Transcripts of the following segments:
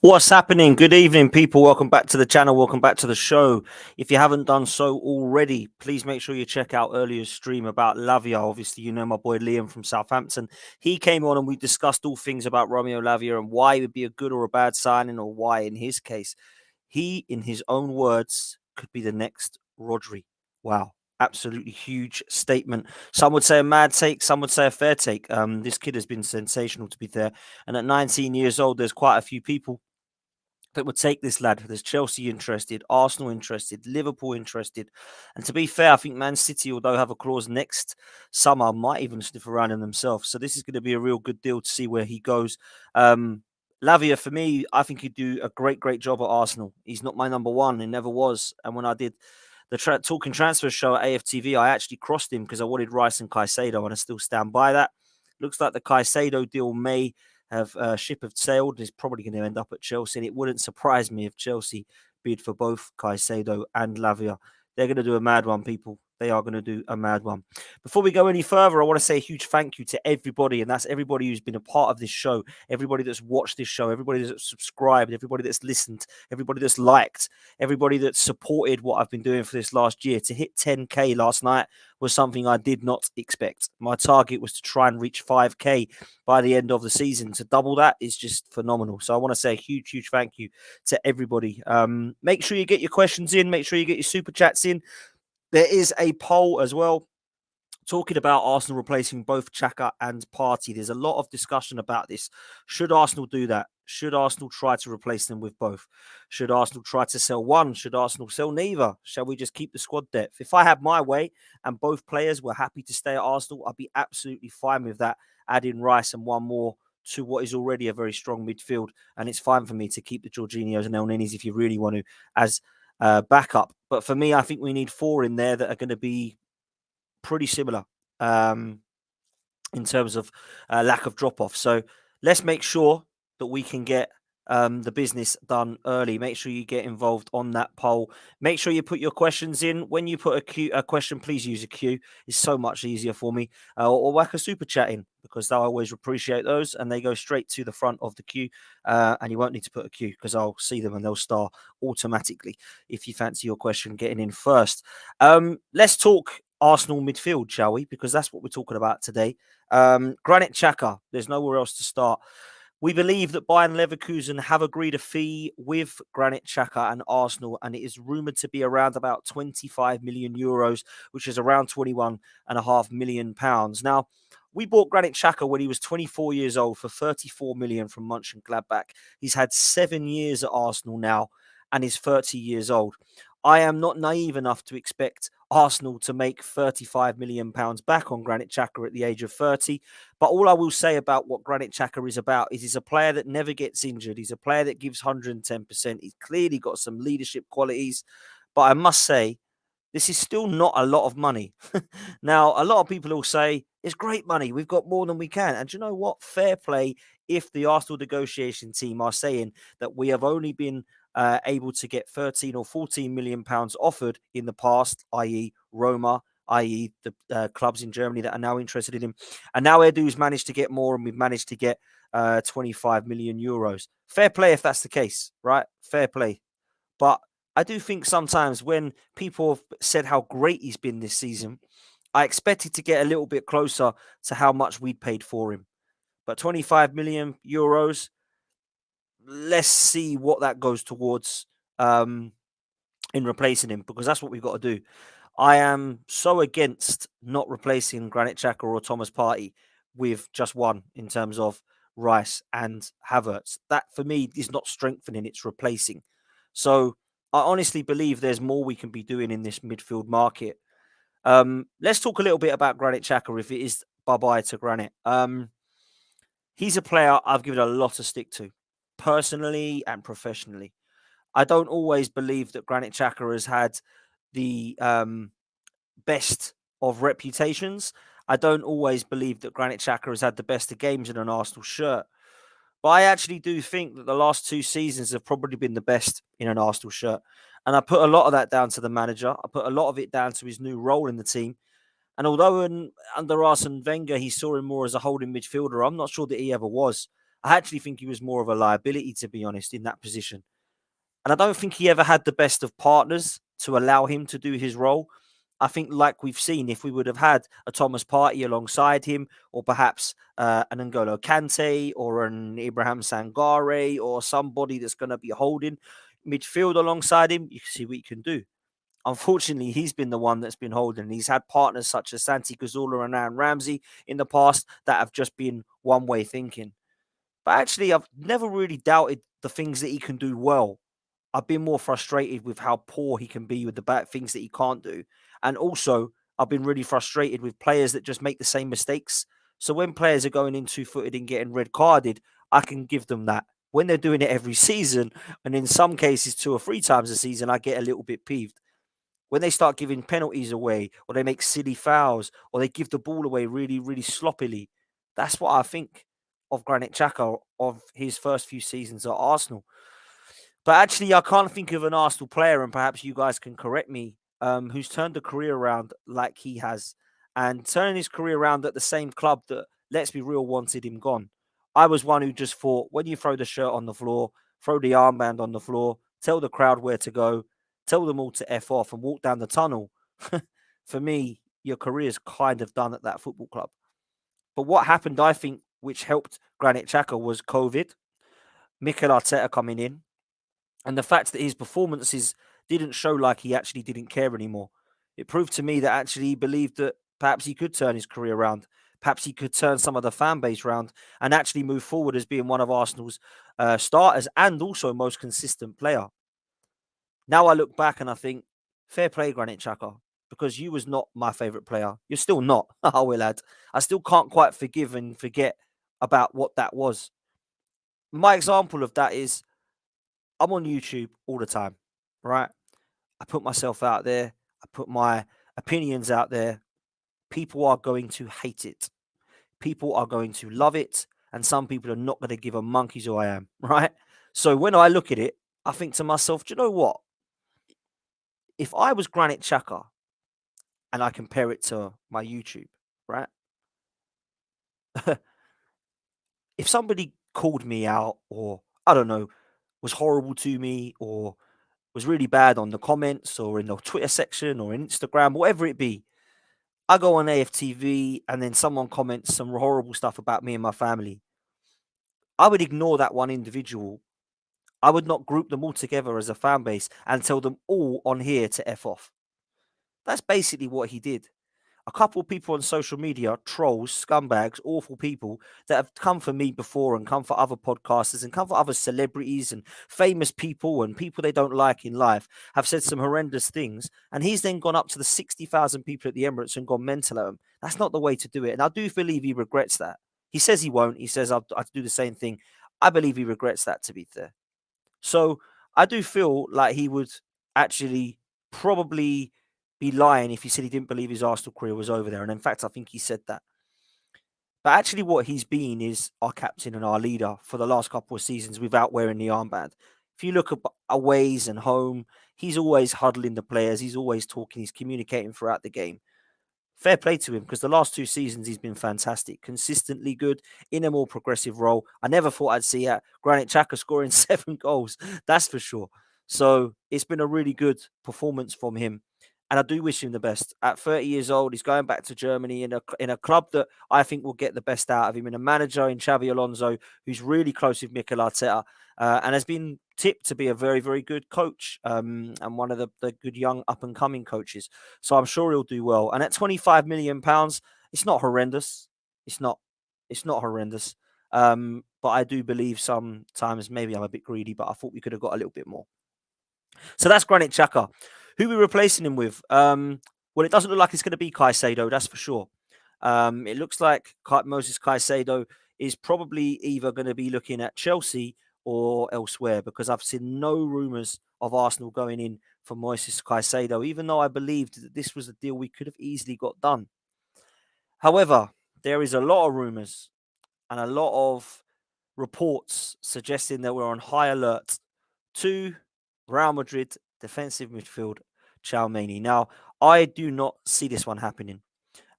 What's happening? Good evening, people. Welcome back to the channel. Welcome back to the show. If you haven't done so already, please make sure you check out earlier stream about Lavia. Obviously, you know my boy Liam from Southampton. He came on and we discussed all things about Romeo Lavia and why it would be a good or a bad signing, or why, in his case, he, in his own words, could be the next Rodri. Wow. Absolutely huge statement. Some would say a mad take, some would say a fair take. This kid has been sensational, to be fair. And at 19 years old, there's quite a few people that would take this lad. There's Chelsea interested, Arsenal interested, Liverpool interested. And to be fair, I think Man City, although have a clause next summer, might even sniff around in themselves. So this is going to be a real good deal to see where he goes. Lavia, for me, I think he'd do a great job at Arsenal. He's not my number one. He never was. And when I did the Talking Transfer show at AFTV, I actually crossed him because I wanted Rice and Caicedo, and I still stand by that. Looks like the Caicedo deal may have ship have sailed. Is probably going to end up at Chelsea, and it wouldn't surprise me if Chelsea bid for both Caicedo and Lavia. They're going to do a mad one, people. They are going to do a mad one. Before we go any further, I want to say a huge thank you to everybody, and that's everybody who's been a part of this show, everybody that's watched this show, everybody that's subscribed, everybody that's listened, everybody that's liked, everybody that's supported what I've been doing for this last year. To hit 10K last night was something I did not expect. My target was to try and reach 5K by the end of the season. To double that is just phenomenal. So I want to say a huge thank you to everybody. Make sure you get your questions in. Make sure you get your super chats in. There is a poll as well talking about Arsenal replacing both Xhaka and Partey. There's a lot of discussion about this. Should Arsenal do that? Should Arsenal try to replace them with both? Should Arsenal try to sell one? Should Arsenal sell neither? Shall we just keep the squad depth? If I had my way and both players were happy to stay at Arsenal, I'd be absolutely fine with that, adding Rice and one more to what is already a very strong midfield. And it's fine for me to keep the Jorginhos and El Nenis if you really want to as backup. But for me, I think we need four in there that are going to be pretty similar in terms of lack of drop-off. So let's make sure that we can get the business done early. Make sure you get involved on that poll. Make sure you put your questions in. When you put a question, please use a queue. It's so much easier for me. Or whack a super chat in, because I always appreciate those, and they go straight to the front of the queue. And you won't need to put a queue because I'll see them and they'll star automatically if you fancy your question getting in first. Let's talk Arsenal midfield, shall we? Because that's what we're talking about today. Granit Xhaka, there's nowhere else to start. We believe that Bayern Leverkusen have agreed a fee with Granit Xhaka and Arsenal, and it is rumoured to be around about 25 million euros, which is around 21.5 million pounds. Now, we bought Granit Xhaka when he was 24 years old for 34 million from Mönchengladbach. He's had 7 years at Arsenal now and is 30 years old. I am not naive enough to expect Arsenal to make 35 million pounds back on Granit Xhaka at the age of 30. But all I will say about what Granit Xhaka is about is he's a player that never gets injured. He's a player that gives 110%. He's clearly got some leadership qualities. But I must say, this is still not a lot of money. Now, a lot of people will say, it's great money. We've got more than we can. And you know what? Fair play if the Arsenal negotiation team are saying that we have only been able to get 13 or 14 million pounds offered in the past, i.e. Roma, i.e. the clubs in Germany that are now interested in him. And now Edu's managed to get more, and we've managed to get 25 million euros. Fair play if that's the case, right? Fair play. But I do think sometimes when people have said how great he's been this season, I expected to get a little bit closer to how much we'd paid for him. But 25 million euros, let's see what that goes towards in replacing him, because that's what we've got to do. I am so against not replacing Granit Xhaka or Thomas Partey with just one in terms of Rice and Havertz. That for me is not strengthening, it's replacing. So I honestly believe there's more we can be doing in this midfield market. Let's talk a little bit about Granit Xhaka, if it is bye-bye to Granit. He's a player I've given a lot of stick to, personally and professionally. I don't always believe that Granit Xhaka has had the best of reputations. I don't always believe that Granit Xhaka has had the best of games in an Arsenal shirt. But I actually do think that the last 2 seasons have probably been the best in an Arsenal shirt. And I put a lot of that down to the manager. I put a lot of it down to his new role in the team. And although under Arsene Wenger, he saw him more as a holding midfielder, I'm not sure that he ever was. I actually think he was more of a liability, to be honest, in that position. And I don't think he ever had the best of partners to allow him to do his role. I think, like we've seen, if we would have had a Thomas Partey alongside him, or perhaps an N'Golo Kante or an Ibrahim Sangare or somebody that's going to be holding midfield alongside him, you can see what he can do. Unfortunately, he's been the one that's been holding. He's had partners such as Santi Cazorla and Aaron Ramsey in the past that have just been one-way thinking. But actually, I've never really doubted the things that he can do well. I've been more frustrated with how poor he can be with the bad things that he can't do. And also, I've been really frustrated with players that just make the same mistakes. So when players are going in two-footed and getting red carded, I can give them that. When they're doing it every season, and in some cases 2 or 3 times a season, I get a little bit peeved. When they start giving penalties away, or they make silly fouls, or they give the ball away really, really sloppily, that's what I think of Granit Xhaka of his first few seasons at Arsenal. But actually, I can't think of an Arsenal player, and perhaps you guys can correct me, who's turned a career around like he has, and turning his career around at the same club that, let's be real, wanted him gone. I was one who just thought, when you throw the shirt on the floor, throw the armband on the floor, tell the crowd where to go, tell them all to F off and walk down the tunnel. For me, your career's kind of done at that football club. But what happened, I think, which helped Granit Xhaka was COVID, Mikel Arteta coming in, and the fact that his performances didn't show like he actually didn't care anymore. It proved to me that actually he believed that perhaps he could turn his career around. Perhaps he could turn some of the fan base round and actually move forward as being one of Arsenal's starters and also most consistent player. Now I look back and I think, fair play, Granit Xhaka, because you was not my favourite player. You're still not, I will add. I still can't quite forgive and forget about what that was. My example of that is I'm on YouTube all the time, right? I put myself out there. I put my opinions out there. People are going to hate it. People are going to love it. And some people are not going to give a monkey's who I am, right? So when I look at it, I think to myself, do you know what? If I was Granit Xhaka and I compare it to my YouTube, right? If somebody called me out or, I don't know, was horrible to me or was really bad on the comments or in the Twitter section or in Instagram, whatever it be, I go on AFTV and then someone comments some horrible stuff about me and my family. I would ignore that one individual. I would not group them all together as a fan base and tell them all on here to F off. That's basically what he did. A couple of people on social media, trolls, scumbags, awful people that have come for me before and come for other podcasters and come for other celebrities and famous people and people they don't like in life, have said some horrendous things. And he's then gone up to the 60,000 people at the Emirates and gone mental at them. That's not the way to do it. And I do believe he regrets that. He says he won't. He says, I'll do the same thing. I believe he regrets that, to be fair. So I do feel like he would actually probably be lying if he said he didn't believe his Arsenal career was over there. And in fact, I think he said that. But actually, what he's been is our captain and our leader for the last couple of seasons without wearing the armband. If you look at aways and home, he's always huddling the players. He's always talking. He's communicating throughout the game. Fair play to him because the last 2 seasons he's been fantastic, consistently good in a more progressive role. I never thought I'd see Granit Xhaka scoring 7 goals, that's for sure. So it's been a really good performance from him. And I do wish him the best. At 30 years old, he's going back to Germany in a club that I think will get the best out of him, in a manager in Xabi Alonso, who's really close with Mikel Arteta and has been tipped to be a very, very good coach and one of the good young up-and-coming coaches. So I'm sure he'll do well. And at £25 million, it's not horrendous. It's not. It's not horrendous. But I do believe sometimes maybe I'm a bit greedy, but I thought we could have got a little bit more. So that's Granit Xhaka. Who are we replacing him with? Well, it doesn't look like it's going to be Caicedo, that's for sure. It looks like Moses Caicedo is probably either going to be looking at Chelsea or elsewhere because I've seen no rumours of Arsenal going in for Moises Caicedo, even though I believed that this was a deal we could have easily got done. However, there is a lot of rumours and a lot of reports suggesting that we're on high alert to Real Madrid defensive midfield Tchoumeni. Now, I do not see this one happening.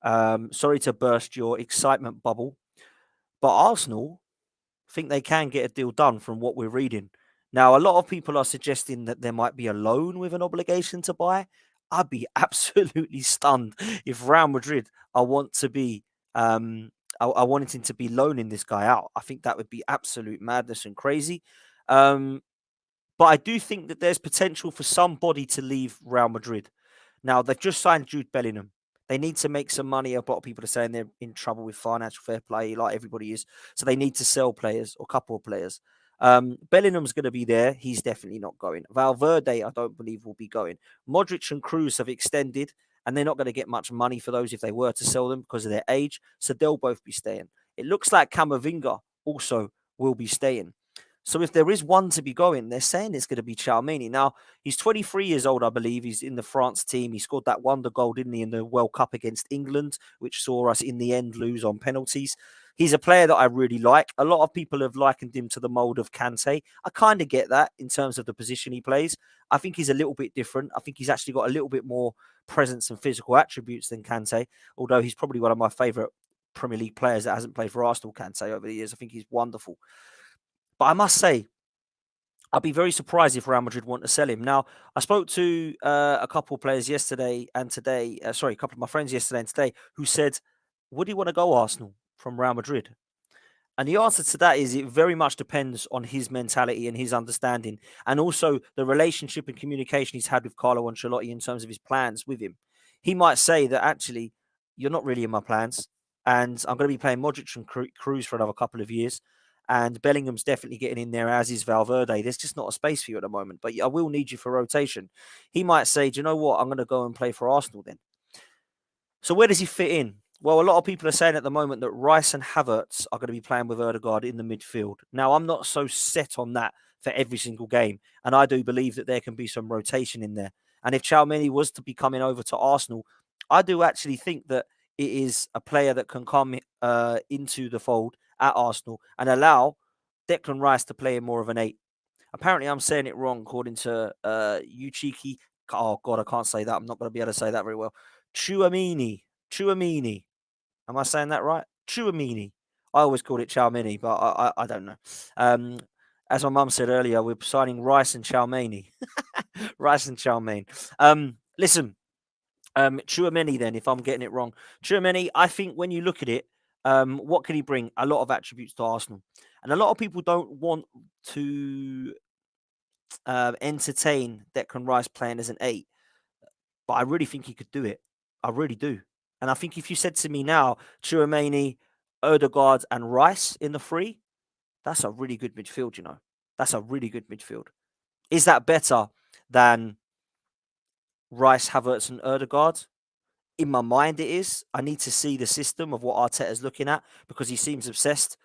Sorry to burst your excitement bubble, but Arsenal think they can get a deal done from what we're reading. Now, a lot of people are suggesting that there might be a loan with an obligation to buy. I'd be absolutely stunned if Real Madrid I want to be I wanted him to be loaning this guy out. I think that would be absolute madness and crazy. Um, but I do think that there's potential for somebody to leave Real Madrid. Now, they've just signed Jude Bellingham. They need to make some money. A lot of people are saying they're in trouble with financial fair play, like everybody is. So they need to sell players or a couple of players. Bellingham's going to be there. He's definitely not going. Valverde, I don't believe, will be going. Modric and Cruz have extended, and they're not going to get much money for those if they were to sell them because of their age. So they'll both be staying. It looks like Camavinga also will be staying. So if there is one to be going, they're saying it's going to be Tchoumeni. Now, he's 23 years old, I believe. He's in the France team. He scored that wonder goal, didn't he, in the World Cup against England, which saw us in the end lose on penalties. He's a player that I really like. A lot of people have likened him to the mould of Kante. I kind of get that in terms of the position he plays. I think he's a little bit different. I think he's actually got a little bit more presence and physical attributes than Kante, although he's probably one of my favourite Premier League players that hasn't played for Arsenal, Kante, over the years. I think he's wonderful. But I must say, I'd be very surprised if Real Madrid want to sell him. Now, I spoke to a couple of players yesterday and today. A couple of my friends yesterday and today who said, "Would he want to go Arsenal from Real Madrid?" And the answer to that is it very much depends on his mentality and his understanding, and also the relationship and communication he's had with Carlo Ancelotti in terms of his plans with him. He might say that actually, you're not really in my plans, and I'm going to be playing Modric and Cruz for another couple of years. And Bellingham's definitely getting in there, as is Valverde. There's just not a space for you at the moment, but I will need you for rotation. He might say, do you know what? I'm going to go and play for Arsenal then. So where does he fit in? Well, a lot of people are saying at the moment that Rice and Havertz are going to be playing with Odegaard in the midfield. Now, I'm not so set on that for every single game, and I do believe that there can be some rotation in there. And if Tchoumeni was to be coming over to Arsenal, I do actually think that it is a player that can come into the fold at Arsenal and allow Declan Rice to play in more of an 8. Apparently, I'm saying it wrong according to Uchiki. Oh, God, I can't say that. I'm not going to be able to say that very well. Tchoumeni. Am I saying that right? Tchoumeni. I always called it Tchoumeni, but I don't know. As my mum said earlier, we're signing Rice and Tchoumeni. Rice and Tchoumeni. Listen, Tchoumeni then, if I'm getting it wrong. Tchoumeni, I think when you look at it, what can he bring? A lot of attributes to Arsenal. And a lot of people don't want to entertain Declan Rice playing as an 8. But I really think he could do it. I really do. And I think if you said to me now, Tchoumeni, Odegaard, and Rice in the 3, that's a really good midfield, you know. That's a really good midfield. Is that better than Rice, Havertz, and Odegaard? In my mind, it is. I need to see the system of what Arteta's looking at because he seems obsessed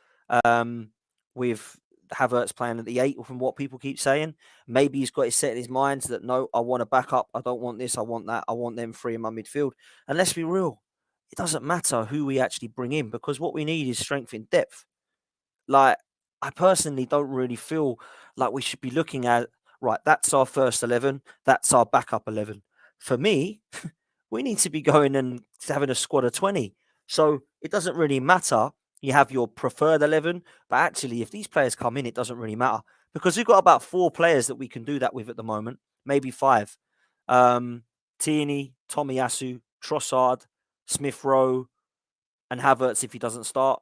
with Havertz playing at the 8 from what people keep saying. Maybe he's got it set in his mind that, no, I want to back up. I don't want this. I want that. I want them 3 in my midfield. And let's be real. It doesn't matter who we actually bring in because what we need is strength in depth. Like, I personally don't really feel like we should be looking at, right, that's our first 11. That's our backup 11. For me, we need to be going and having a squad of 20. So it doesn't really matter. You have your preferred 11, but actually, if these players come in, it doesn't really matter because we've got about 4 players that we can do that with at the moment, maybe 5. Tierney, Tomiyasu, Trossard, Smith Rowe, and Havertz if he doesn't start.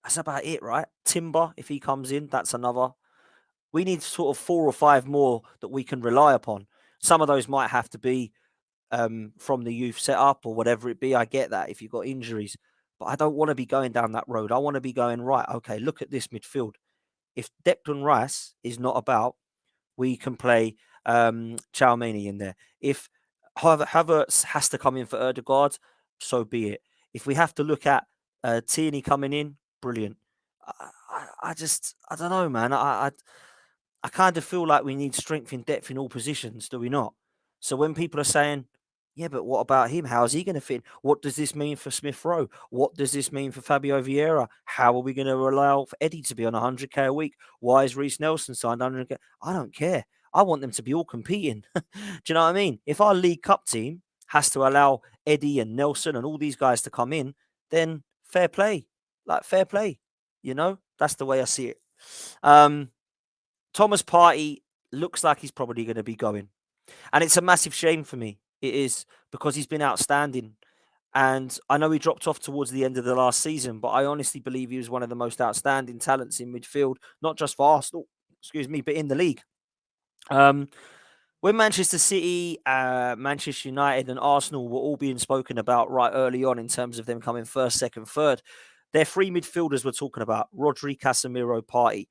That's about it, right? Timber, if he comes in, that's another. We need sort of 4 or 5 more that we can rely upon. Some of those might have to be from the youth setup or whatever it be. I get that if you've got injuries, but I don't want to be going down that road. I want to be going, right, okay, look at this midfield. If Declan Rice is not about, we can play Tchoumeni in there. If Havertz has to come in for Odegaard, so be it. If we have to look at Tierney coming in, brilliant. I don't know, man. I kind of feel like we need strength in depth in all positions, do we not? So when people are saying, yeah, but what about him? How is he going to fit? What does this mean for Smith Rowe? What does this mean for Fabio Vieira? How are we going to allow for Eddie to be on 100k a week? Why is Reece Nelson signed 100k? I don't care. I want them to be all competing. Do you know what I mean? If our League Cup team has to allow Eddie and Nelson and all these guys to come in, then fair play. Like, fair play. That's the way I see it. Thomas Partey looks like he's probably going to be going. And it's a massive shame for me. It is, because he's been outstanding. And I know he dropped off towards the end of the last season, but I honestly believe he was one of the most outstanding talents in midfield, not just for Arsenal, but in the league. When Manchester City, Manchester United, and Arsenal were all being spoken about right early on in terms of them coming first, second, third, their three midfielders we're talking about, Rodri, Casemiro, Partey,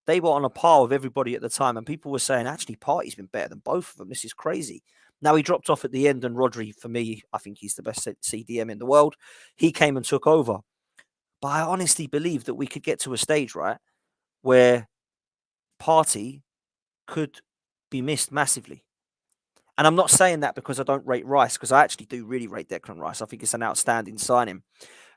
they were on a par with everybody at the time. And people were saying, actually, Partey's been better than both of them. This is crazy. Now he dropped off at the end, and Rodri, for me, I think he's the best CDM in the world. He came and took over. But I honestly believe that we could get to a stage, right, where Partey could be missed massively. And I'm not saying that because I don't rate Rice, because I actually do really rate Declan Rice. I think it's an outstanding signing.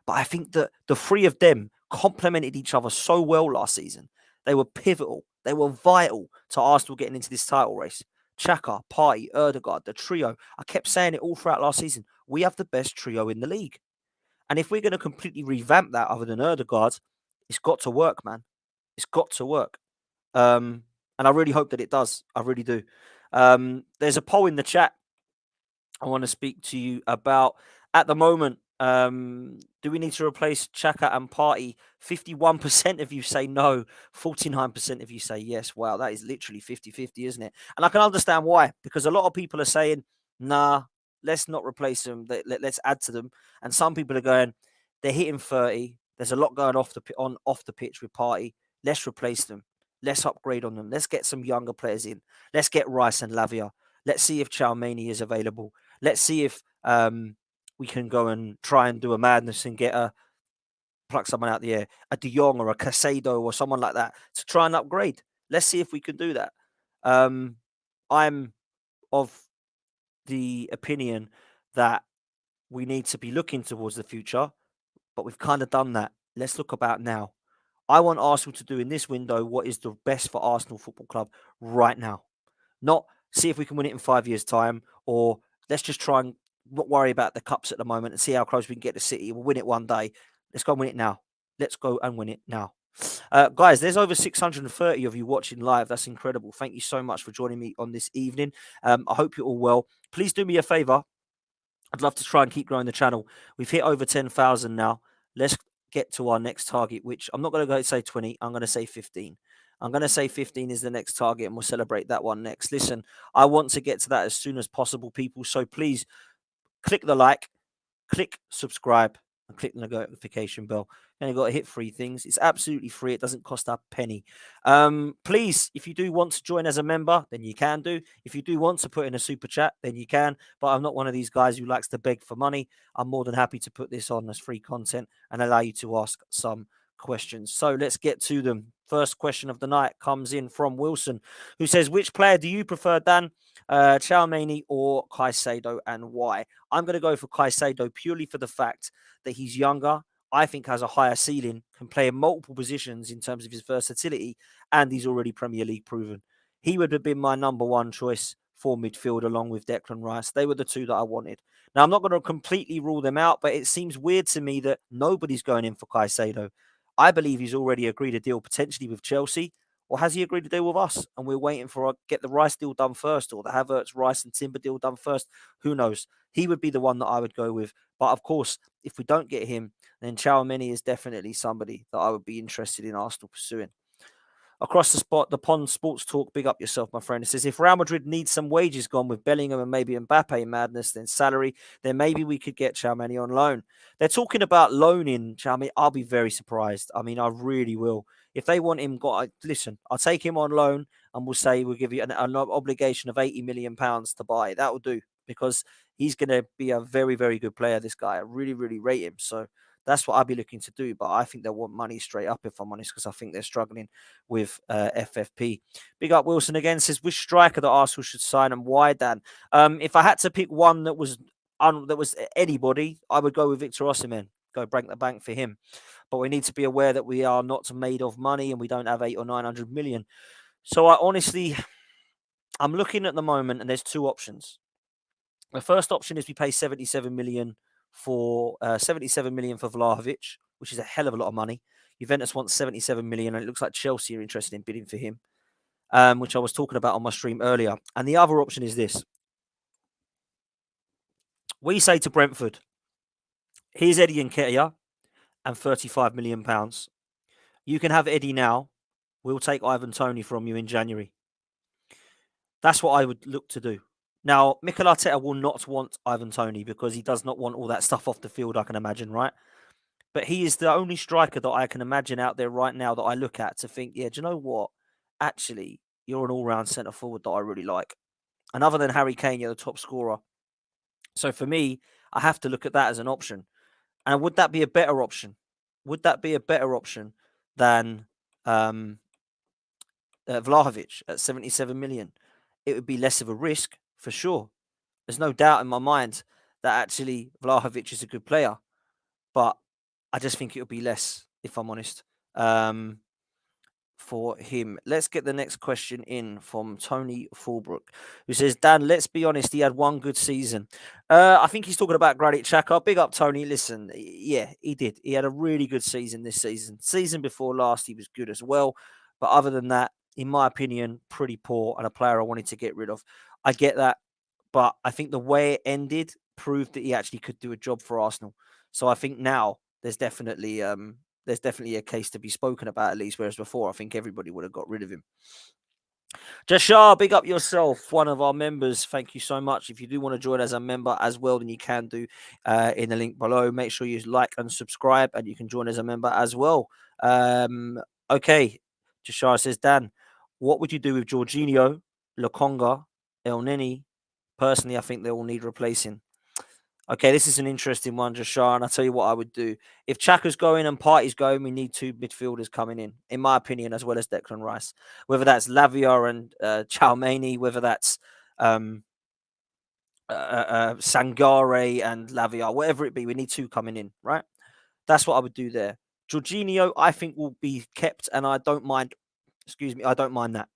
But I think that the three of them complemented each other so well last season. They were pivotal. They were vital to Arsenal getting into this title race. Xhaka, Partey, Ødegaard, the trio. I kept saying it all throughout last season. We have the best trio in the league. And if we're going to completely revamp that other than Ødegaard, it's got to work, man. It's got to work. And I really hope that it does. I really do. There's a poll in the chat I want to speak to you about. At the moment, do we need to replace Xhaka and Partey? 51% of you say no, 49% of you say yes. Wow, that is literally 50-50, isn't it? And I can understand why, because a lot of people are saying, nah, let's not replace them. Let's add to them. And some people are going, they're hitting 30. There's a lot going off the pitch with Partey. Let's replace them. Let's upgrade on them. Let's get some younger players in. Let's get Rice and Lavia. Let's see if Tchoumeni is available. Let's see if we can go and try and do a madness and pluck someone out the air, a De Jong or a Casado or someone like that, to try and upgrade. Let's see if we can do that. I'm of the opinion that we need to be looking towards the future, but we've kind of done that. Let's look about now. I want Arsenal to do in this window what is the best for Arsenal Football Club right now. Not see if we can win it in 5 years' time, or let's just try and not worry about the cups at the moment and see how close we can get to City. We'll win it one day. Let's go and win it now. Let's go and win it now. Guys, there's over 630 of you watching live. That's incredible. Thank you so much for joining me on this evening. I hope you're all well. Please do me a favor. I'd love to try and keep growing the channel. We've hit over 10,000 now. Let's get to our next target, which I'm not going to go say 20. I'm going to say 15. I'm going to say 15 is the next target, and we'll celebrate that one next. Listen, I want to get to that as soon as possible, people. So please click the like, click subscribe, and click the notification bell. And you've got to hit 3 things. It's absolutely free. It doesn't cost a penny. Please, if you do want to join as a member, then you can do. If you do want to put in a super chat, then you can. But I'm not one of these guys who likes to beg for money. I'm more than happy to put this on as free content and allow you to ask some questions. So let's get to them. First question of the night comes in from Wilson, who says, which player do you prefer, Dan? Tchoumeni or Caicedo, and why? I'm going to go for Caicedo purely for the fact that he's younger, I think has a higher ceiling, can play in multiple positions in terms of his versatility, and he's already Premier League proven. He would have been my number one choice for midfield along with Declan Rice. They were the two that I wanted. Now, I'm not going to completely rule them out, but it seems weird to me that nobody's going in for Caicedo. I believe he's already agreed a deal potentially with Chelsea, or has he agreed a deal with us? And we're waiting for get the Rice deal done first, or the Havertz, Rice and Timber deal done first. Who knows? He would be the one that I would go with. But of course, if we don't get him, then Tchoumeni is definitely somebody that I would be interested in Arsenal pursuing. Across the pond sports talk, big up yourself, my friend. It says, if Real Madrid needs some wages gone with Bellingham and maybe Mbappe madness, then salary, then maybe we could get Tchoumeni on loan. They're talking about loaning Tchoumeni. I'll be very surprised. I mean, I really will. If they want him, listen, I'll take him on loan and we'll say we'll give you an obligation of £80 million to buy. That will do, because he's going to be a very, very good player, this guy. I really, really rate him. So that's what I'd be looking to do. But I think they'll want money straight up, if I'm honest, because I think they're struggling with FFP. Big up Wilson again, says, which striker that Arsenal should sign and why, Dan? If I had to pick one that was anybody, I would go with Victor Osimhen. Go break the bank for him. But we need to be aware that we are not made of money and we don't have 800 or 900 million. So I'm looking at the moment, and there's 2 options. The first option is we pay 77 million for Vlahovic, which is a hell of a lot of money. Juventus wants 77 million, and it looks like Chelsea are interested in bidding for him, which I was talking about on my stream earlier. And the other option is this. We say to Brentford, here's Eddie Nketiah and £35 million. You can have Eddie now. We'll take Ivan Toney from you in January. That's what I would look to do. Now, Mikel Arteta will not want Ivan Toney because he does not want all that stuff off the field, I can imagine, right? But he is the only striker that I can imagine out there right now that I look at to think, yeah, do you know what? Actually, you're an all-round centre forward that I really like. And other than Harry Kane, you're the top scorer. So for me, I have to look at that as an option. And would that be a better option? Would that be a better option than Vlahovic at 77 million? It would be less of a risk for sure. There's no doubt in my mind that actually Vlahovic is a good player, but I just think it would be less, if I'm honest, for him. Let's get the next question in from Tony Fulbrook, who says, Dan, let's be honest, he had one good season. I think he's talking about Granit Xhaka. Big up, Tony. Listen, yeah, he did. He had a really good season this season. Season before last, he was good as well. But other than that, in my opinion, pretty poor and a player I wanted to get rid of. I get that. But I think the way it ended proved that he actually could do a job for Arsenal. So I think now there's definitely a case to be spoken about, at least, whereas before I think everybody would have got rid of him. Jashar, big up yourself, one of our members. Thank you so much. If you do want to join as a member as well, then you can do in the link below. Make sure you like and subscribe, and you can join as a member as well. Okay, Jashar says, Dan, what would you do with Jorginho, Lokonga, El Neni? Personally, I think they all need replacing. Okay, this is an interesting one, Jashar, and I'll tell you what I would do. If Xhaka's going and Partey's going, we need two midfielders coming in my opinion, as well as Declan Rice. Whether that's Lavia and Tchoumeni, whether that's Sangare and Lavia, whatever it be, we need two coming in, right? That's what I would do there. Jorginho, I think, will be kept, and I don't mind that.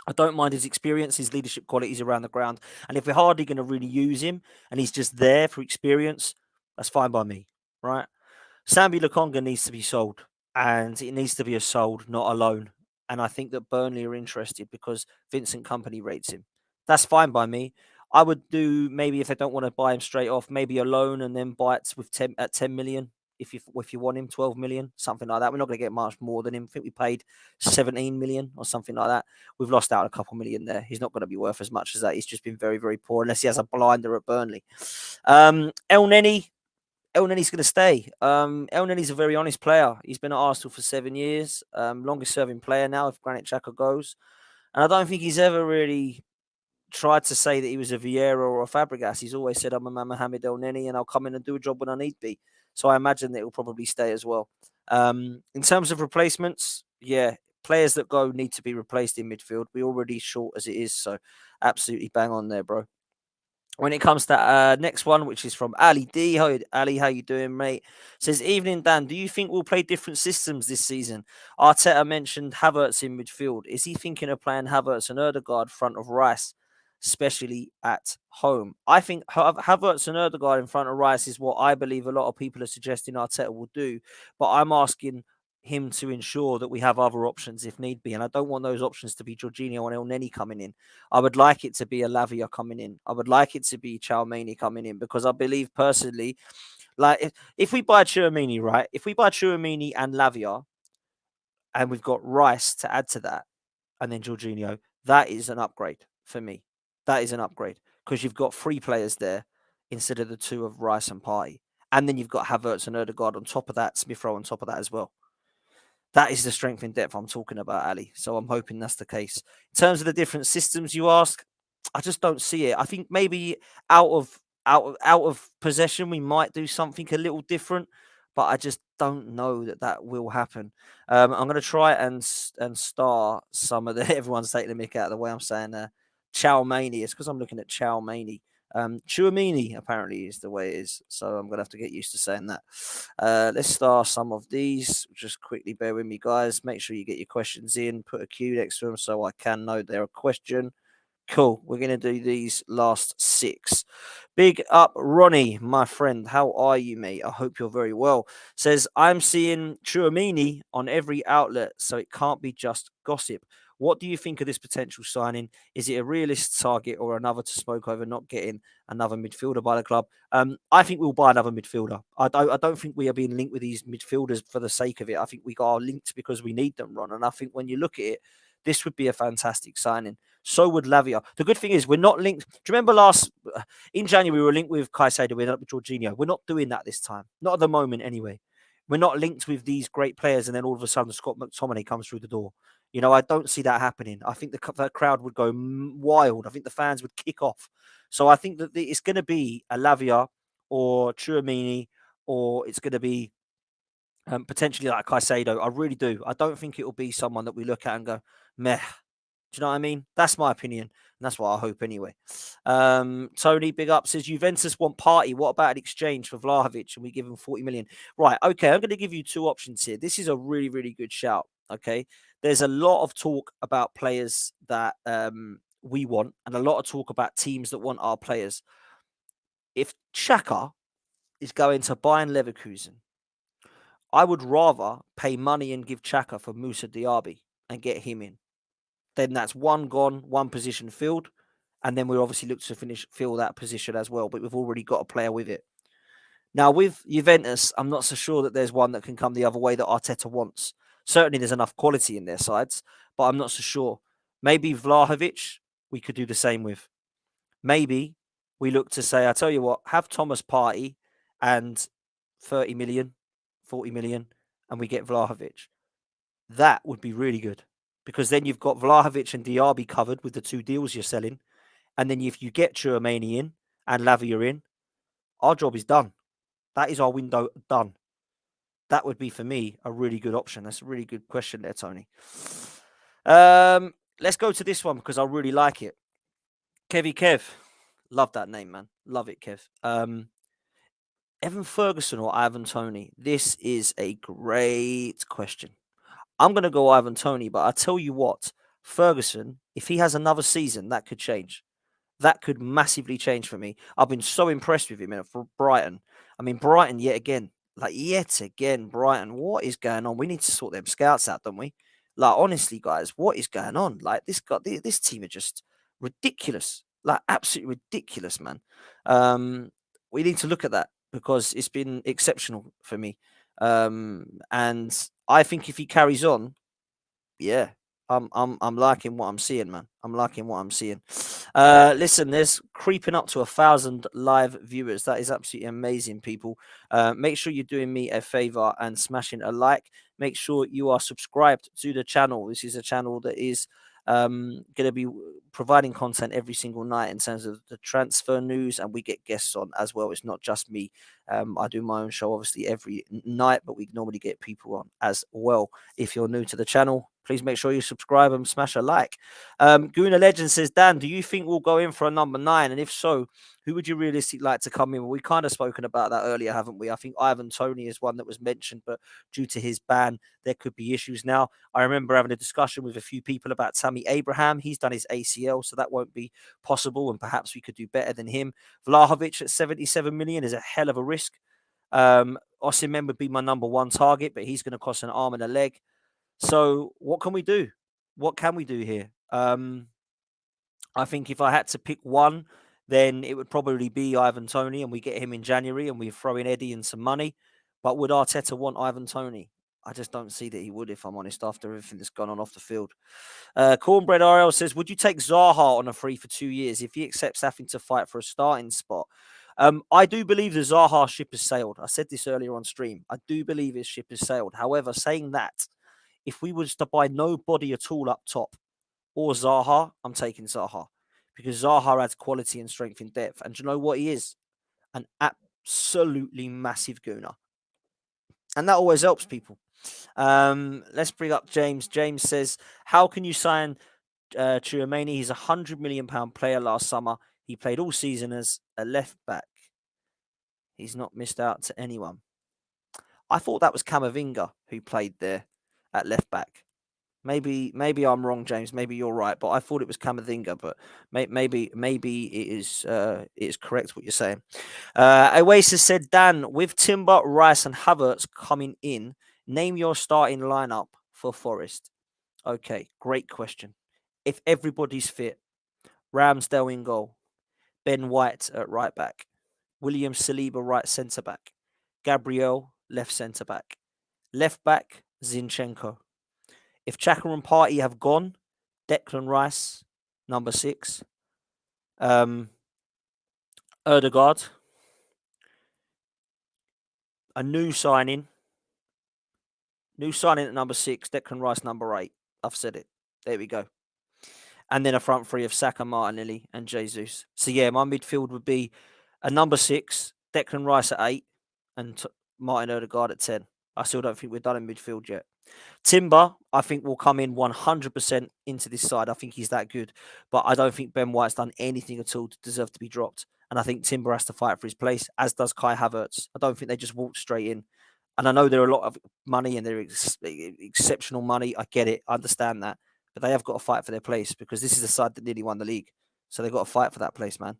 I don't mind his experience, his leadership qualities around the ground. And if we're hardly going to really use him and he's just there for experience, that's fine by me, right? Sambi Lokonga needs to be sold, and it needs to be a sold, not a loan. And I think that Burnley are interested because Vincent Kompany rates him. That's fine by me. I would do, maybe if they don't want to buy him straight off, maybe a loan and then buy it at 10 million. If you want him, 12 million, something like that. We're not going to get much more than him. I think we paid 17 million or something like that. We've lost out a couple million there. He's not going to be worth as much as that. He's just been very, very poor, unless he has a blinder at Burnley. El Neni's going to stay. El Neni's a very honest player. He's been at Arsenal for 7 years. Longest serving player now if Granit Xhaka goes. And I don't think he's ever really tried to say that he was a Vieira or a Fabregas. He's always said, I'm a Mohamed El Neni and I'll come in and do a job when I need be. So I imagine that he'll probably stay as well. In terms of replacements, yeah, players that go need to be replaced in midfield. We're already short as it is, so absolutely bang on there, bro. When it comes to next one, which is from Ali D. Ali, how you doing, mate? Says, evening, Dan. Do you think we'll play different systems this season? Arteta mentioned Havertz in midfield. Is he thinking of playing Havertz and Ødegaard front of Rice, especially at home? I think Havertz and Ødegaard in front of Rice is what I believe a lot of people are suggesting Arteta will do. But I'm asking him to ensure that we have other options if need be. And I don't want those options to be Jorginho and El Neni coming in. I would like it to be a Lavia coming in. I would like it to be Tchoumeni coming in, because I believe personally, like if we buy Tchoumeni, right? If we buy Tchoumeni and Lavia and we've got Rice to add to that and then Jorginho, that is an upgrade for me. That is an upgrade because you've got 3 players there instead of the 2 of Rice and Partey. And then you've got Havertz and Ødegaard on top of that, Smith Rowe on top of that as well. That is the strength in depth I'm talking about, Ali. So I'm hoping that's the case. In terms of the different systems you ask, I just don't see it. I think maybe out of possession, we might do something a little different, but I just don't know that will happen. I'm going to try and star some of the everyone's taking the mick out of the way I'm saying Tchoumeni. It's because I'm looking at Tchoumeni. Tchoumeni apparently is the way it is, so I'm gonna have to get used to saying that. Let's start some of these. Just quickly bear with me, guys. Make sure you get your questions in. Put a Q next to them so I can know they're a question. Cool. We're going to do these last 6. Big up, Ronnie, my friend. How are you, mate? I hope you're very well. Says, I'm seeing Tchoumeni on every outlet, so it can't be just gossip. What do you think of this potential signing? Is it a realistic target or another to smoke over not getting another midfielder by the club? I think we'll buy another midfielder. I don't think we are being linked with these midfielders for the sake of it. I think we are linked because we need them, Ron. And I think when you look at it, this would be a fantastic signing. So would Lavia. The good thing is we're not linked. Do you remember in January we were linked with Caicedo, we ended up with Jorginho. We're not doing that this time. Not at the moment anyway. We're not linked with these great players and then all of a sudden Scott McTominay comes through the door. I don't see that happening. I think the crowd would go wild. I think the fans would kick off. So I think that it's going to be a Lavia or Tchouameni, or it's going to be potentially like Caicedo. I really do. I don't think it will be someone that we look at and go, meh. Do you know what I mean? That's my opinion. And that's what I hope anyway. Tony, big up, says Juventus want Partey. What about an exchange for Vlahovic and we give him 40 million? Right. Okay. I'm going to give you 2 options here. This is a really, really good shout. Okay. There's a lot of talk about players that we want and a lot of talk about teams that want our players. If Xhaka is going to Bayern Leverkusen, I would rather pay money and give Xhaka for Moussa Diaby and get him in. Then that's one gone, one position filled. And then we obviously look to fill that position as well. But we've already got a player with it. Now, with Juventus, I'm not so sure that there's one that can come the other way that Arteta wants. Certainly there's enough quality in their sides, but I'm not so sure. Maybe Vlahovic, we could do the same with. Maybe we look to say, I tell you what, have Thomas Partey and 30 million, 40 million, and we get Vlahovic. That would be really good. Because then you've got Vlahovic and Diaby covered with the 2 deals you're selling. And then if you get Tchouameni in and Lavia in, our job is done. That is our window done. That would be, for me, a really good option. That's a really good question there, Tony. Let's go to this one because I really like it. Kevy Kev. Love that name, man. Love it, Kev. Evan Ferguson or Ivan Toney? This is a great question. I'm going to go Ivan Toney, but I tell you what, Ferguson, if he has another season, that could change. That could massively change for me. I've been so impressed with him for Brighton. I mean, Brighton, yet again, Brighton, what is going on? We need to sort them scouts out, don't we? Like, honestly, guys, what is going on? Like, this team are just ridiculous. Like, absolutely ridiculous, man. We need to look at that because it's been exceptional for me. And I think if he carries on, yeah, I'm liking what I'm seeing, man. I'm liking what I'm seeing. Listen, there's creeping up to 1,000 live viewers. That is absolutely amazing, people. Make sure you're doing me a favor and smashing a like. Make sure you are subscribed to the channel. This is a channel that is going to be providing content every single night in terms of the transfer news, and we get guests on as well. It's not just me. I do my own show obviously every night, but we normally get people on as well. If you're new to the channel, please make sure you subscribe and smash a like. Guna Legend says, Dan, do you think we'll go in for a number 9? And if so, who would you realistically like to come in? Well, we kind of spoken about that earlier, haven't we? I think Ivan Toney is one that was mentioned, but due to his ban, there could be issues now. I remember having a discussion with a few people about Tammy Abraham. He's done his ACL, so that won't be possible, and perhaps we could do better than him. Vlahovic at 77 million is a hell of a risk. Osimhen would be my number 1 target, but he's going to cost an arm and a leg. So what can we do? What can we do here? I think if I had to pick one, then it would probably be Ivan Toney, and we get him in January, and we throw in Eddie and some money. But would Arteta want Ivan Toney? I just don't see that he would, if I'm honest, after everything that's gone on off the field. Cornbread RL says, would you take Zaha on a free for 2 years if he accepts having to fight for a starting spot? I do believe the Zaha ship has sailed. I said this earlier on stream. I do believe his ship has sailed. However, saying that, if we was to buy nobody at all up top or Zaha, I'm taking Zaha because Zaha adds quality and strength in depth. And do you know what he is? An absolutely massive gooner. And that always helps people. Let's bring up James. James says, how can you sign Tchoumeni? He's £100 million player last summer. He played all season as a left back. He's not missed out to anyone. I thought that was Camavinga who played there at left back. Maybe I'm wrong, James. Maybe you're right, but I thought it was Camavinga. But maybe it is correct what you're saying. Oasis said, Dan, with Timber, Rice, and Havertz coming in, name your starting lineup for Forest. Okay, great question. If everybody's fit, Ramsdale in goal, Ben White at right back, William Saliba right centre back, Gabriel left centre back, left back Zinchenko. If Xhaka and Partey have gone, Declan Rice, number 6, Erdegaard, a new signing at number 6, Declan Rice number 8. I've said it. There we go. And then a front three of Saka, Martinelli, and Jesus. So yeah, my midfield would be a number 6, Declan Rice at 8, and Martin Odegaard at 10. I still don't think we're done in midfield yet. Timber, I think, will come in 100% into this side. I think he's that good. But I don't think Ben White's done anything at all to deserve to be dropped. And I think Timber has to fight for his place, as does Kai Havertz. I don't think they just walk straight in. And I know there are a lot of money and they're exceptional money. I get it. I understand that. But they have got to fight for their place because this is the side that nearly won the league. So they've got to fight for that place, man.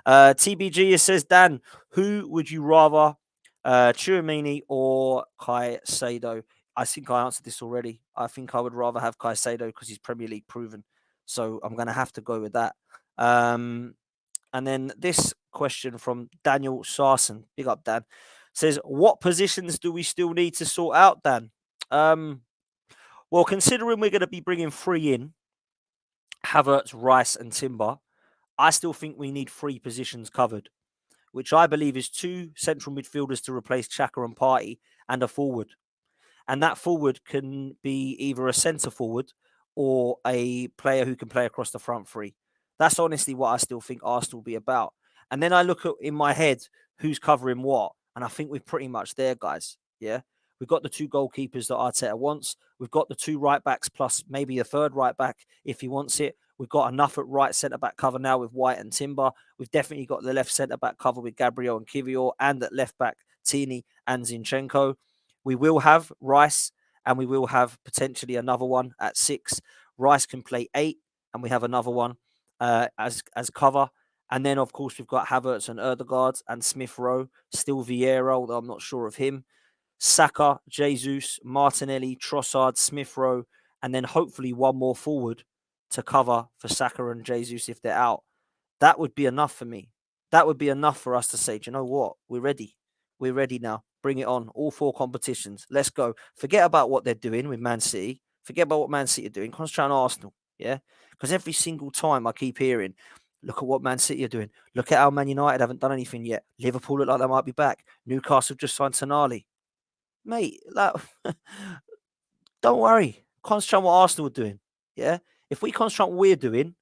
TBG says, Dan, who would you rather, Tchoumeni or Caicedo? I think I answered this already. I think I would rather have Caicedo because he's Premier League proven. So I'm going to have to go with that. And then this question from Daniel Sarson, big up Dan, says, what positions do we still need to sort out, Dan? Well, considering we're going to be bringing 3 in, Havertz, Rice and Timber, I still think we need 3 positions covered, which I believe is 2 central midfielders to replace Xhaka and Partey and a forward. And that forward can be either a centre forward or a player who can play across the front 3. That's honestly what I still think Arsenal will be about. And then I look at in my head who's covering what, and I think we're pretty much there, guys. Yeah. We've got the 2 goalkeepers that Arteta wants. We've got the 2 right backs plus maybe a third right back if he wants it. We've got enough at right centre back cover now with White and Timber. We've definitely got the left centre back cover with Gabriel and Kivior, and at left back Tini and Zinchenko. We will have Rice, and we will have potentially another one at 6. Rice can play 8, and we have another one as cover. And then, of course, we've got Havertz and Erdegaard and Smith Rowe, still Vieira, although I'm not sure of him. Saka, Jesus, Martinelli, Trossard, Smith Rowe, and then hopefully one more forward to cover for Saka and Jesus if they're out. That would be enough for me. That would be enough for us to say, do you know what? We're ready. We're ready now. Bring it on. All 4 competitions. Let's go. Forget about what they're doing with Man City. Forget about what Man City are doing. Concentrate on Arsenal. Yeah? Because every single time I keep hearing, look at what Man City are doing. Look at how Man United haven't done anything yet. Liverpool look like they might be back. Newcastle just signed Tonali. Mate, don't worry. Concentrate on what Arsenal are doing. Yeah? If we concentrate on what we're doing,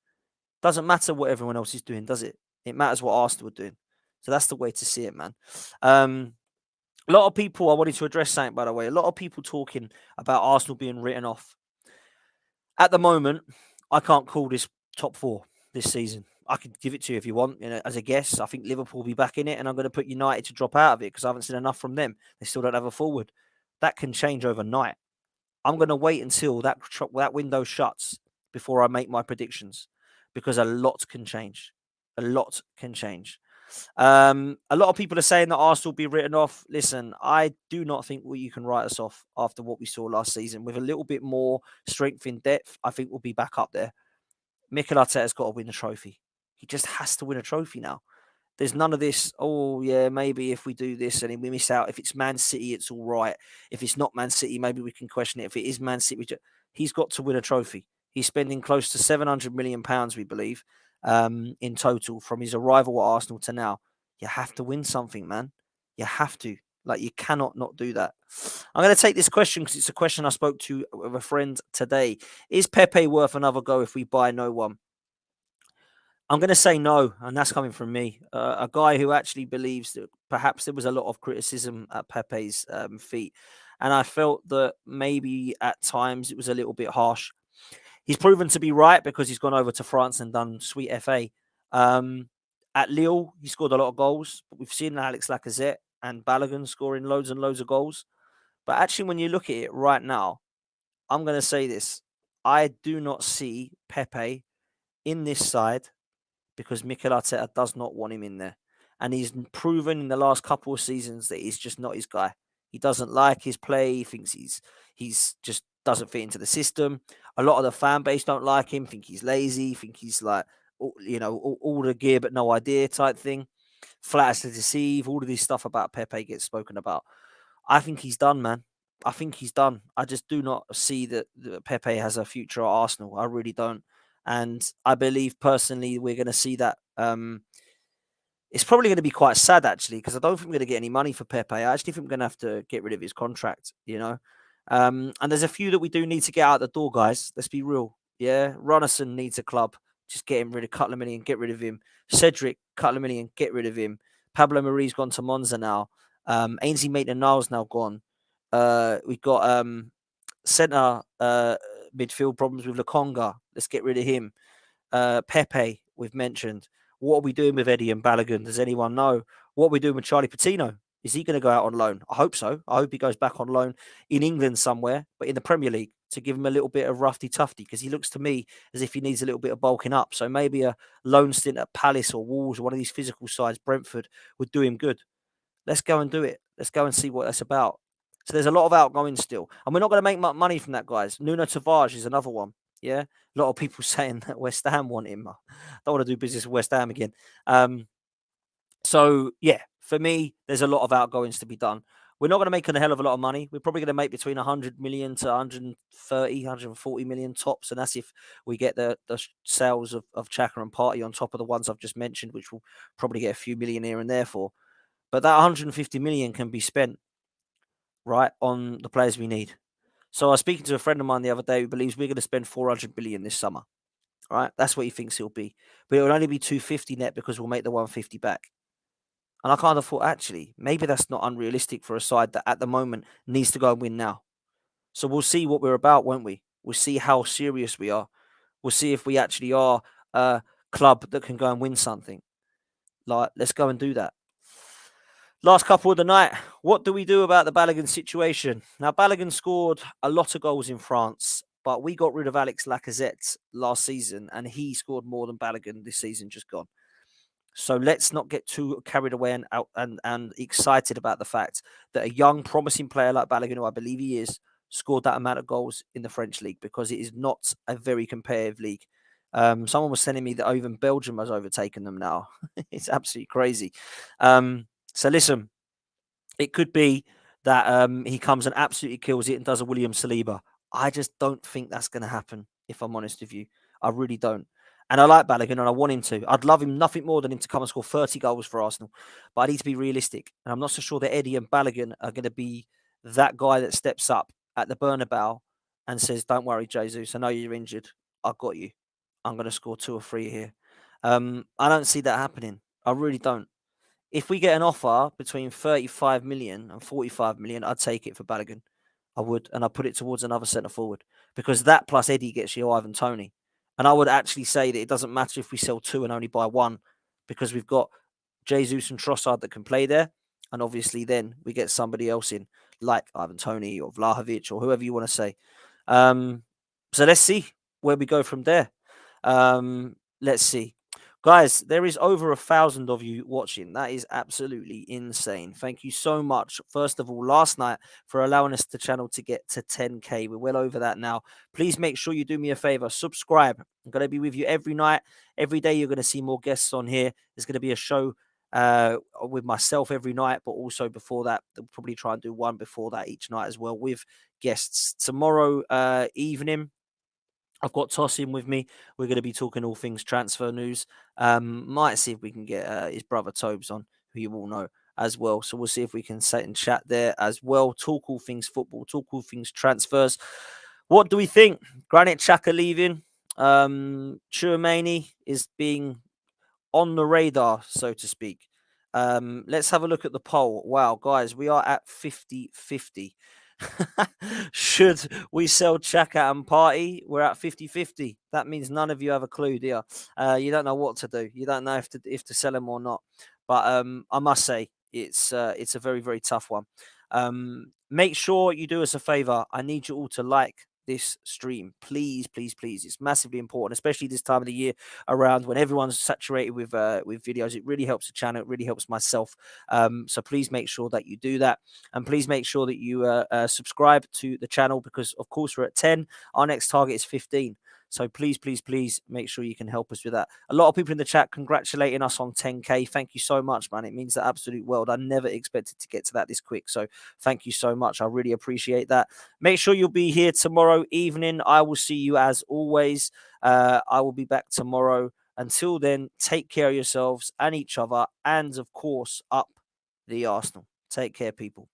doesn't matter what everyone else is doing, does it? It matters what Arsenal are doing. So that's the way to see it, man. A lot of people, I wanted to address something, by the way. A lot of people talking about Arsenal being written off. At the moment, I can't call this top 4 this season. I could give it to you if you want, as a guess. I think Liverpool will be back in it, and I'm going to put United to drop out of it because I haven't seen enough from them. They still don't have a forward. That can change overnight. I'm going to wait until that window shuts before I make my predictions because a lot can change. A lot can change. A lot of people are saying that Arsenal will be written off. Listen, I do not think you can write us off after what we saw last season. With a little bit more strength in depth, I think we'll be back up there. Mikel Arteta's got to win a trophy. He just has to win a trophy now. There's none of this, oh, yeah, maybe if we do this and we miss out. If it's Man City, it's all right. If it's not Man City, maybe we can question it. If it is Man City, he's got to win a trophy. He's spending close to £700 million, we believe, in total from his arrival at Arsenal to now. You have to win something, man. You have to. You cannot not do that. I'm going to take this question because it's a question I spoke to with a friend today. Is Pepe worth another go if we buy no one? I'm going to say no, and that's coming from me, a guy who actually believes that perhaps there was a lot of criticism at Pepe's feet, and I felt that maybe at times it was a little bit harsh. He's proven to be right because he's gone over to France and done sweet FA. At Lille, he scored a lot of goals, but we've seen Alex Lacazette and Balogun scoring loads and loads of goals. But actually, when you look at it right now, I'm going to say this. I do not see Pepe in this side because Mikel Arteta does not want him in there. And he's proven in the last couple of seasons that he's just not his guy. He doesn't like his play. He thinks he's just doesn't fit into the system. A lot of the fan base don't like him, think he's lazy, think he's like, all the gear but no idea type thing. Flat as to deceive. All of this stuff about Pepe gets spoken about. I think he's done, man. I think he's done. I just do not see that Pepe has a future at Arsenal. I really don't. And I believe personally we're going to see that. It's probably going to be quite sad actually because I don't think we're going to get any money for Pepe. I actually think we're going to have to get rid of his contract. And there's a few that we do need to get out the door, guys. Let's be real. Yeah, Ronison needs a club. Just get him rid of Cutler get rid of him. Cedric, Cutler get rid of him. Pablo Marie's gone to Monza now. Ainsley Maitland-Niles now gone. We've got centre midfield problems with Lokonga. Let's get rid of him. Pepe, we've mentioned. What are we doing with Eddie and Balogun? Does anyone know? What are we doing with Charlie Patino? Is he going to go out on loan? I hope so. I hope he goes back on loan in England somewhere, but in the Premier League to give him a little bit of roughy-tufty because he looks to me as if he needs a little bit of bulking up. So maybe a loan stint at Palace or Wolves or one of these physical sides, Brentford, would do him good. Let's go and do it. Let's go and see what that's about. So there's a lot of outgoing still. And we're not going to make much money from that, guys. Nuno Tavares is another one. Yeah. A lot of people saying that West Ham want him. I don't want to do business with West Ham again. So, yeah, for me, there's a lot of outgoings to be done. We're not going to make a hell of a lot of money. We're probably going to make between 100 million to 130, 140 million tops. And that's if we get the sales of Xhaka and Partey on top of the ones I've just mentioned, which will probably get a few million here and there for. But that 150 million can be spent, right, on the players we need. So I was speaking to a friend of mine the other day who believes we're going to spend 400 billion this summer, right? That's what he thinks it'll be. But it will only be 250 net because we'll make the 150 back. And I kind of thought, actually, maybe that's not unrealistic for a side that at the moment needs to go and win now. So we'll see what we're about, won't we? We'll see how serious we are. We'll see if we actually are a club that can go and win something. Like, let's go and do that. Last couple of the night, what do we do about the Balogun situation? Now, Balogun scored a lot of goals in France, but we got rid of Alex Lacazette last season, and he scored more than Balogun this season just gone. So let's not get too carried away and excited about the fact that a young, promising player like Balogun, who I believe he is, scored that amount of goals in the French league because it is not a very competitive league. Someone was telling me that even Belgium has overtaken them now. It's absolutely crazy. So listen, it could be that he comes and absolutely kills it and does a William Saliba. I just don't think that's going to happen, if I'm honest with you. I really don't. And I like Balogun and I want him to. I'd love him nothing more than him to come and score 30 goals for Arsenal. But I need to be realistic. And I'm not so sure that Eddie and Balogun are going to be that guy that steps up at the Bernabeu and says, don't worry, Jesus, I know you're injured. I've got you. I'm going to score 2 or 3 here. I don't see that happening. I really don't. If we get an offer between 35 million and 45 million, I'd take it for Balogun. I would. And I'd put it towards another centre forward. Because that plus Eddie gets you Ivan Toney. And I would actually say that it doesn't matter if we sell 2 and only buy 1. Because we've got Jesus and Trossard that can play there. And obviously then we get somebody else in. Like Ivan Toney or Vlahovic or whoever you want to say. So let's see where we go from there. Let's see. Guys, there is over 1,000 of you watching. That is absolutely insane. Thank you so much, first of all, last night for allowing us the channel to get to 10K. We're well over that now. Please make sure you do me a favor. Subscribe. I'm going to be with you every night. Every day you're going to see more guests on here. There's going to be a show with myself every night, but also before that, we'll probably try and do one before that each night as well with guests. Tomorrow evening, I've got Toss in with me. We're going to be talking all things transfer news. Might see if we can get his brother Tobes on, who you all know as well. So we'll see if we can sit and chat there as well. Talk all things football, talk all things transfers. What do we think? Granit Xhaka leaving. Tchoumeni is being on the radar, so to speak. Let's have a look at the poll. Wow, guys, we are at 50-50. Should we sell Xhaka and Partey? We're at 50-50. That means none of you have a clue, do you? You don't know what to do. You don't know if to sell them or not. But I must say, it's a very, very tough one. Make sure you do us a favor. I need you all to like this stream. Please, please, please. It's massively important, especially this time of the year around when everyone's saturated with videos. It really helps the channel. It really helps myself. So please make sure that you do that. And please make sure that you subscribe to the channel because, of course, we're at 10. Our next target is 15. So please, please, please make sure you can help us with that. A lot of people in the chat congratulating us on 10K. Thank you so much, man. It means the absolute world. I never expected to get to that this quick. So thank you so much. I really appreciate that. Make sure you'll be here tomorrow evening. I will see you as always. I will be back tomorrow. Until then, take care of yourselves and each other. And of course, up the Arsenal. Take care, people.